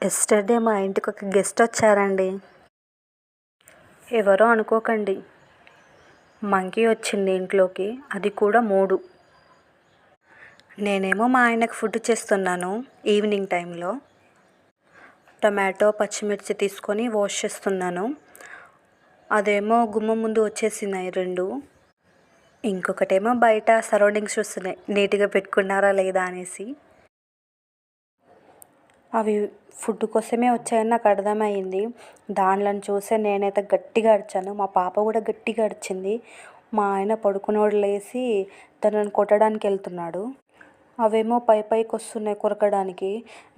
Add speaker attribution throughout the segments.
Speaker 1: Yesterday మా ఇంటికి ఒక గెస్ట్ వచ్చారండి. ఎవరో అనుకోకండి, మంకీ వచ్చింది ఇంట్లోకి, అది కూడా 3. నేనేమో మా ఆయనకు ఫుడ్ చేస్తున్నాను ఈవినింగ్ టైంలో. టమాటో పచ్చిమిర్చి తీసుకొని వాష్ చేస్తున్నాను. అదేమో గుమ్మం ముందు వచ్చేసినాయి 2. ఇంకొకటేమో బయట సరౌండింగ్స్ చూస్తున్నాయి నీట్గా పెట్టుకున్నారా లేదా అనేసి. అవి ఫుడ్ కోసమే వచ్చాయని నాకు అర్థమైంది. దానిలో చూసే నేనైతే గట్టిగా అరిచాను. మా పాప కూడా గట్టిగా అరిచింది. మా ఆయన పడుకునోడు లేచి తనని కొట్టడానికి వెళ్తున్నాడు. అవేమో పైకి వస్తున్నాయి కొరకడానికి.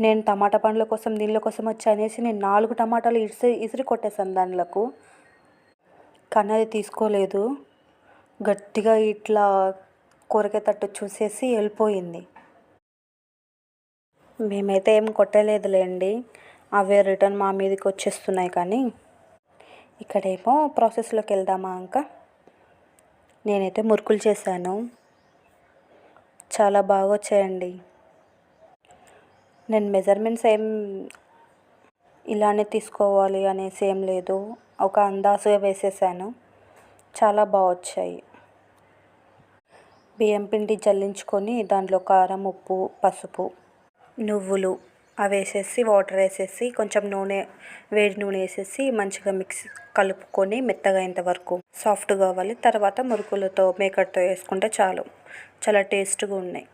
Speaker 1: నేను టమాటా పండ్ల కోసం నీళ్ళ కోసం వచ్చి అనేసి నేను 4 టమాటాలు ఇసిరి కొట్టేశాను దానిలకు. కానీ అది తీసుకోలేదు. గట్టిగా ఇట్లా కొరికేటట్టు చూసేసి వెళ్ళిపోయింది. మేమైతే ఏం కొట్టలేదులేండి, అవే రిటర్న్ మా మీదకి వచ్చేస్తున్నాయి. కానీ ఇక్కడేమో ప్రాసెస్లోకి వెళ్దామా ఇంకా. నేనైతే మురుకులు చేశాను, చాలా బాగా వచ్చాయండి. నేను మెజర్మెంట్స్ ఏం ఇలానే తీసుకోవాలి అనేసి ఏం లేదు, ఒక అందాజుగా వేసేసాను. చాలా బాగా వచ్చాయి. బియ్యం పిండి జల్లించుకొని దాంట్లో కారం, ఉప్పు, పసుపు, నువ్వులు అవి వేసేసి వాటర్ వేసేసి కొంచెం వేడి నూనె వేసేసి మంచిగా కలుపుకొని మెత్తగా అయ్యేంత వరకు సాఫ్ట్గా అవ్వాలి. తర్వాత మురుకులతో మేకర్తో వేసుకుంటే చాలు, చాలా టేస్ట్గా ఉన్నాయి.